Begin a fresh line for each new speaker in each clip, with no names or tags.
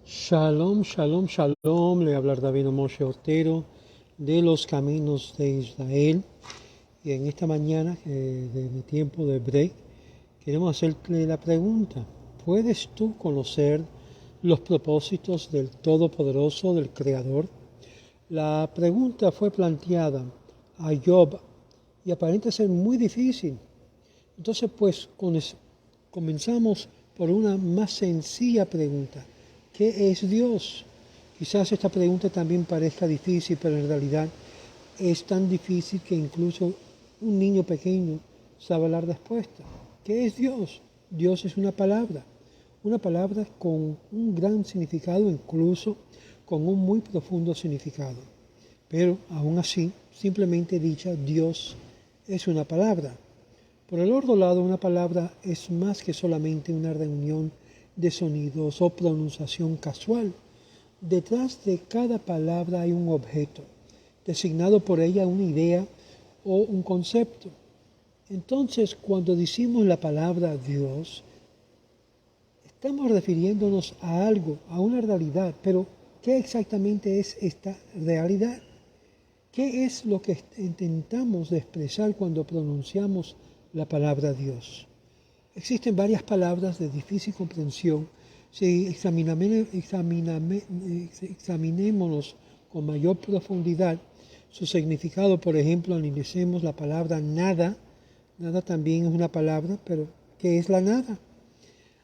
Shalom, shalom, shalom. Le habla David Moshe Otero de los Caminos de Israel. Y en esta mañana de mi tiempo de break, queremos hacerte la pregunta: ¿puedes tú conocer los propósitos del Todopoderoso, del Creador? La pregunta fue planteada a Job y aparenta ser muy difícil. Entonces, pues, comenzamos por una más sencilla pregunta. ¿Qué es Dios? Quizás esta pregunta también parezca difícil, pero en realidad es tan difícil que incluso un niño pequeño sabe la respuesta. ¿Qué es Dios? Dios es una palabra con un gran significado, incluso con un muy profundo significado. Pero aún así, simplemente dicha, Dios es una palabra. Por el otro lado, una palabra es más que solamente una reunión de sonidos o pronunciación casual. Detrás de cada palabra hay un objeto, designado por ella una idea o un concepto. Entonces, cuando decimos la palabra Dios, estamos refiriéndonos a algo, a una realidad. Pero, ¿qué exactamente es esta realidad? ¿Qué es lo que intentamos de expresar cuando pronunciamos la palabra Dios? Existen varias palabras de difícil comprensión. Si examinémonos con mayor profundidad su significado, por ejemplo, analicemos la palabra nada. Nada también es una palabra, pero ¿qué es la nada?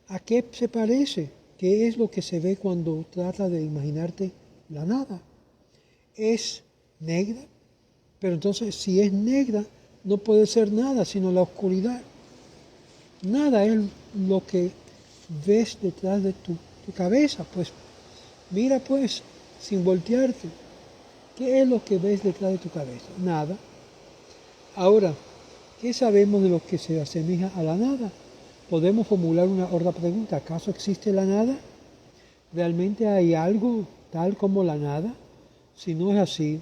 ¿A qué se parece? ¿Qué es lo que se ve cuando trata de imaginarte la nada? ¿Es negra? Pero entonces, si es negra, no puede ser nada, sino la oscuridad. Nada es lo que ves detrás de tu cabeza. Pues mira, pues, sin voltearte, ¿qué es lo que ves detrás de tu cabeza? Nada. Ahora, ¿qué sabemos de lo que se asemeja a la nada? Podemos formular una otra pregunta: ¿acaso existe la nada? ¿Realmente hay algo tal como la nada? Si no es así,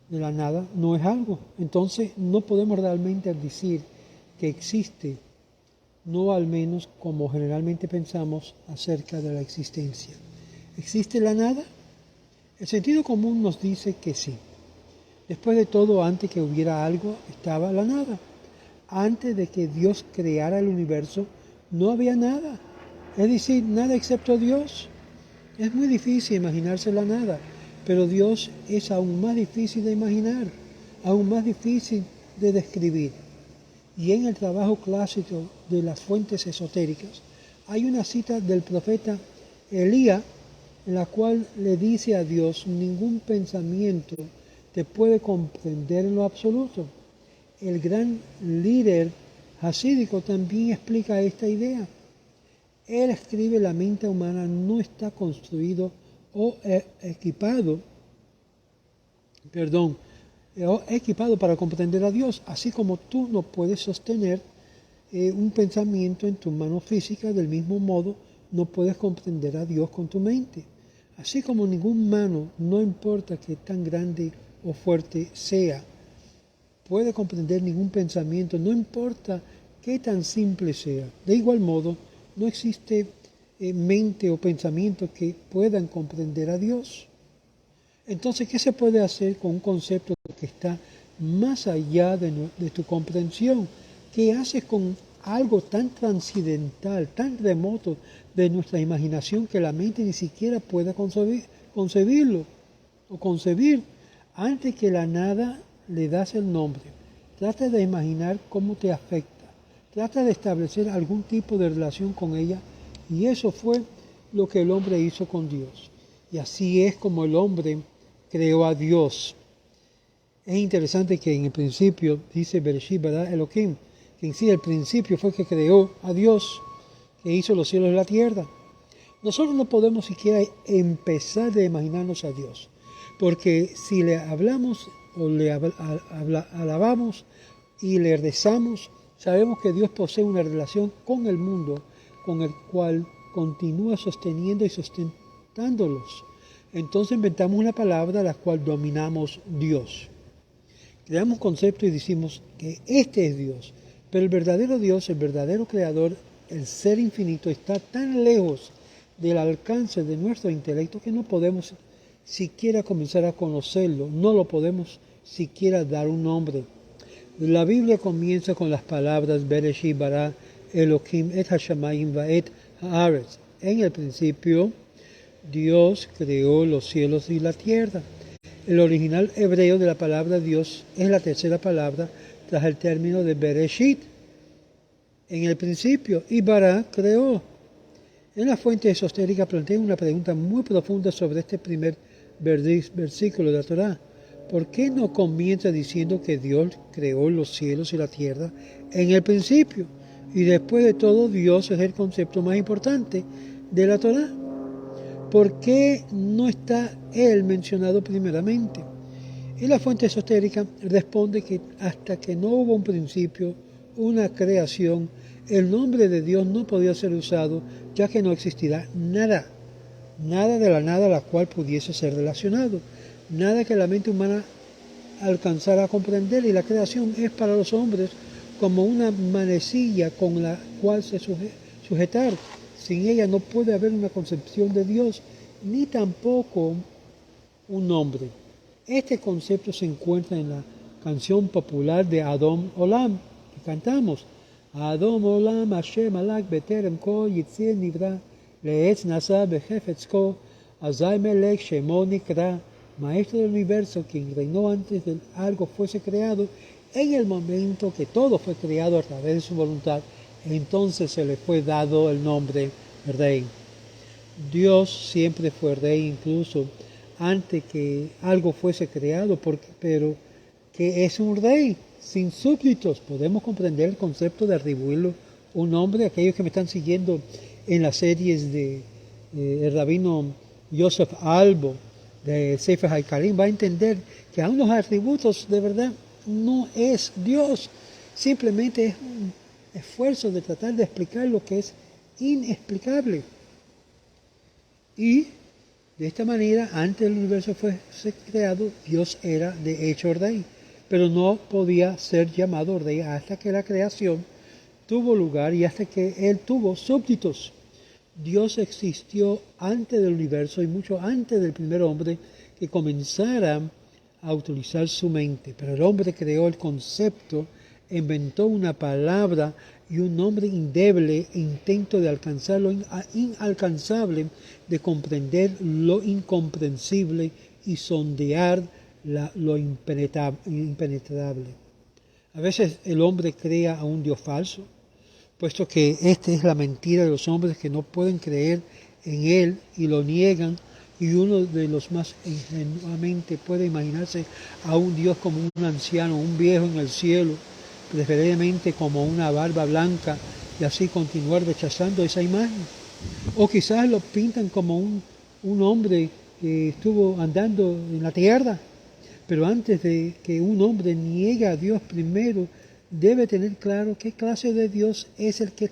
de la nada no es algo. Entonces no podemos realmente decir que existe, no al menos como generalmente pensamos acerca de la existencia. ¿Existe la nada? El sentido común nos dice que sí. Después de todo, antes que hubiera algo, estaba la nada. Antes de que Dios creara el universo, no había nada. Es decir, nada excepto Dios. Es muy difícil imaginarse la nada, pero Dios es aún más difícil de imaginar, aún más difícil de describir. Y en el trabajo clásico de las fuentes esotéricas hay una cita del profeta Elías en la cual le dice a Dios: ningún pensamiento te puede comprender en lo absoluto. El gran líder hasídico también explica esta idea. Él escribe: la mente humana no está construido o equipado para comprender a Dios, así como tú no puedes sostener un pensamiento en tu mano física. Del mismo modo, no puedes comprender a Dios con tu mente. Así como ningún mano, no importa que tan grande o fuerte sea, puede comprender ningún pensamiento, no importa qué tan simple sea. De igual modo, no existe mente o pensamiento que puedan comprender a Dios. Entonces, ¿qué se puede hacer con un concepto que está más allá de tu comprensión? ¿Qué haces con algo tan trascendental, tan remoto de nuestra imaginación que la mente ni siquiera pueda concebirlo o concebir? Antes que la nada le das el nombre. Trata de imaginar cómo te afecta. Trata de establecer algún tipo de relación con ella, y eso fue lo que el hombre hizo con Dios. Y así es como el hombre creó a Dios. Es interesante que en el principio dice Bereshit bara Elohim, que en sí el principio fue que creó a Dios, que hizo los cielos y la tierra. Nosotros no podemos siquiera empezar de imaginarnos a Dios, porque si le hablamos o le alabamos y le rezamos, sabemos que Dios posee una relación con el mundo, con el cual continúa sosteniendo y sustentándolos. Entonces inventamos una palabra a la cual dominamos Dios. Creamos conceptos y decimos que este es Dios, pero el verdadero Dios, el verdadero Creador, el Ser infinito, está tan lejos del alcance de nuestro intelecto que no podemos siquiera comenzar a conocerlo, no lo podemos siquiera dar un nombre. La Biblia comienza con las palabras Bereshit bara Elohim et hashamayim va'et haaretz. En el principio, Dios creó los cielos y la tierra. El original hebreo de la palabra Dios es la tercera palabra tras el término de Bereshit. En el principio, y bara creó. En la fuente esotérica plantea una pregunta muy profunda sobre este primer versículo de la Torá. ¿Por qué no comienza diciendo que Dios creó los cielos y la tierra en el principio? Y después de todo, Dios es el concepto más importante de la Torá. ¿Por qué no está Él mencionado primeramente? Y la fuente esotérica responde que hasta que no hubo un principio, una creación, el nombre de Dios no podía ser usado, ya que no existirá nada de la nada a la cual pudiese ser relacionado, nada que la mente humana alcanzara a comprender, y la creación es para los hombres como una manecilla con la cual se sujetar. Sin ella no puede haber una concepción de Dios, ni tampoco un nombre. Este concepto se encuentra en la canción popular de Adon Olam, que cantamos. Adon Olam Hashem alak beterem ko yitzir nivra leetz nasa bejefetz ko azay melech shemo nikra. Maestro del universo, quien reinó antes de algo fuese creado, en el momento que todo fue creado a través de su voluntad, entonces se le fue dado el nombre Rey. Dios siempre fue Rey, incluso antes que algo fuese creado, pero que es un Rey sin súbditos. Podemos comprender el concepto de atribuirle un nombre. Aquellos que me están siguiendo en las series de el rabino Yosef Albo, de Sefer Haikarim, va a entender que aún los atributos de verdad no es Dios, simplemente es un esfuerzo de tratar de explicar lo que es inexplicable. Y de esta manera, antes del universo fuese creado, Dios era de hecho Rey, pero no podía ser llamado Rey hasta que la creación tuvo lugar y hasta que Él tuvo súbditos. Dios existió antes del universo y mucho antes del primer hombre que comenzara a utilizar su mente. Pero el hombre creó el concepto, inventó una palabra y un nombre indeble e intento de alcanzar lo inalcanzable, de comprender lo incomprensible y sondear lo impenetrable. A veces el hombre crea a un Dios falso, puesto que esta es la mentira de los hombres que no pueden creer en Él y lo niegan, y uno de los más ingenuamente puede imaginarse a un Dios como un anciano, un viejo en el cielo, preferiblemente como una barba blanca, y así continuar rechazando esa imagen. O quizás lo pintan como un hombre que estuvo andando en la tierra, pero antes de que un hombre niegue a Dios primero, debe tener claro qué clase de Dios es el que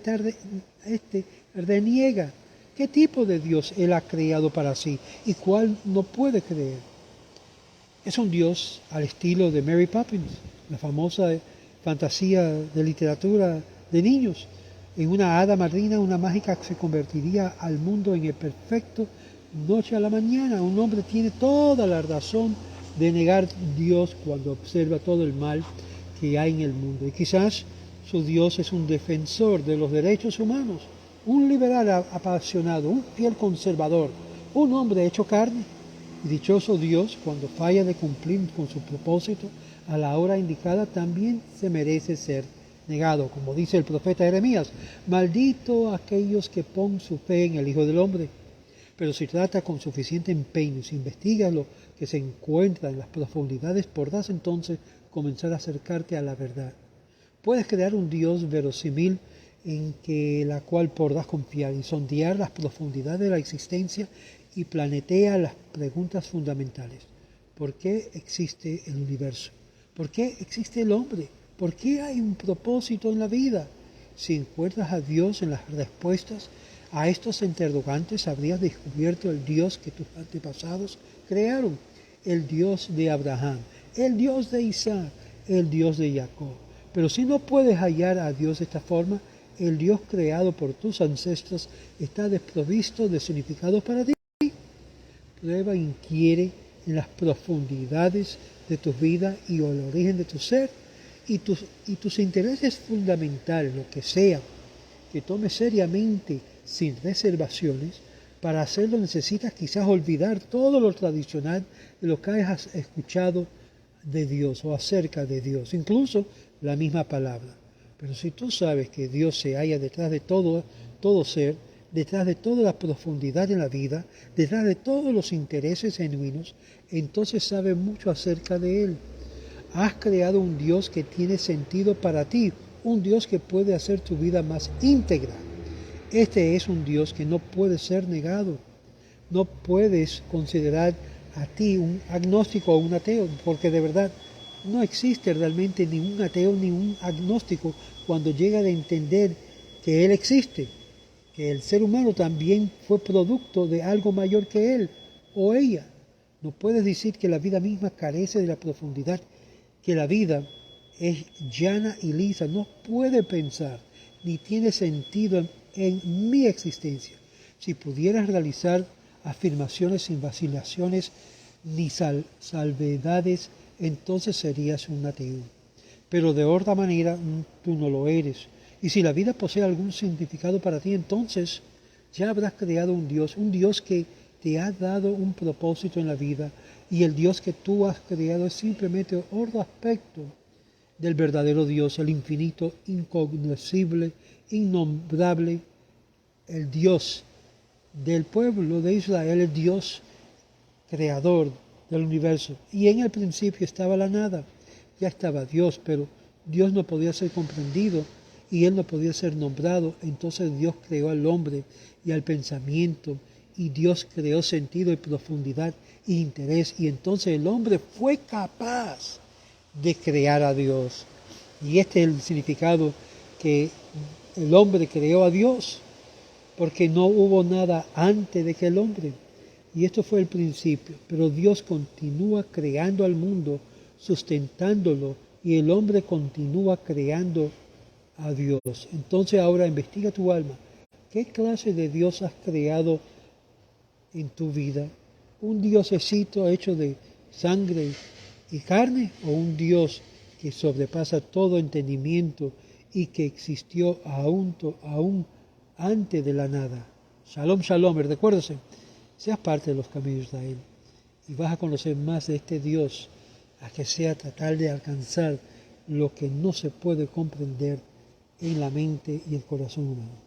reniega, qué tipo de Dios Él ha creado para sí y cuál no puede creer. Es un Dios al estilo de Mary Poppins, la famosa fantasía de literatura de niños. En una hada madrina, una mágica que se convertiría al mundo en el perfecto noche a la mañana. Un hombre tiene toda la razón de negar a Dios cuando observa todo el mal que hay en el mundo. Y quizás su Dios es un defensor de los derechos humanos, un liberal apasionado, un fiel conservador, un hombre hecho carne. Y dichoso Dios, cuando falla de cumplir con su propósito a la hora indicada, también se merece ser negado. Como dice el profeta Jeremías, maldito aquellos que ponen su fe en el Hijo del Hombre. Pero si trata con suficiente empeño, si investigas lo que se encuentra en las profundidades, podrás entonces comenzar a acercarte a la verdad. Puedes crear un Dios verosímil en la cual podrás confiar y sondear las profundidades de la existencia y planetea las preguntas fundamentales. ¿Por qué existe el universo? ¿Por qué existe el hombre? ¿Por qué hay un propósito en la vida? Si encuentras a Dios en las respuestas a estos interrogantes, habrías descubierto el Dios que tus antepasados crearon, el Dios de Abraham, el Dios de Isaac, el Dios de Jacob. Pero si no puedes hallar a Dios de esta forma, el Dios creado por tus ancestros está desprovisto de significado para ti. Prueba e inquiere en las profundidades de tu vida y el origen de tu ser y tus intereses fundamentales, lo que sea, que tomes seriamente, sin reservaciones. Para hacerlo necesitas quizás olvidar todo lo tradicional de lo que has escuchado de Dios o acerca de Dios, incluso la misma palabra. Pero si tú sabes que Dios se halla detrás de todo ser, detrás de toda la profundidad en la vida, detrás de todos los intereses genuinos, entonces sabes mucho acerca de Él. Has creado un Dios que tiene sentido para ti, un Dios que puede hacer tu vida más íntegra. Este es un Dios que no puede ser negado. No puedes considerar a ti un agnóstico o un ateo, porque de verdad no existe realmente ni un ateo ni un agnóstico cuando llega a entender que Él existe, que el ser humano también fue producto de algo mayor que él o ella. No puedes decir que la vida misma carece de la profundidad, que la vida es llana y lisa. No puede pensar ni tiene sentido en mi existencia. Si pudieras realizar afirmaciones sin vacilaciones ni salvedades, entonces serías un ateo. Pero de otra manera tú no lo eres. Y si la vida posee algún significado para ti, entonces ya habrás creado un Dios que te ha dado un propósito en la vida, y el Dios que tú has creado es simplemente otro aspecto del verdadero Dios, el infinito, incognoscible, innombrable, el Dios del pueblo de Israel, el Dios creador del universo. Y en el principio estaba la nada, ya estaba Dios, pero Dios no podía ser comprendido y Él no podía ser nombrado. Entonces Dios creó al hombre y al pensamiento, y Dios creó sentido y profundidad e interés, y entonces el hombre fue capaz de crear a Dios. Y este es el significado, que el hombre creó a Dios, porque no hubo nada antes de que el hombre. Y esto fue el principio, pero Dios continúa creando al mundo, sustentándolo, y el hombre continúa creando a Dios. Entonces ahora investiga tu alma. ¿Qué clase de Dios has creado en tu vida? ¿Un diosecito hecho de sangre y carne, o un Dios que sobrepasa todo entendimiento y que existió aún antes de la nada? Shalom, shalom, recuérdese, seas parte de los caminos de Israel y vas a conocer más de este Dios, a que sea tratar de alcanzar lo que no se puede comprender en la mente y el corazón humano.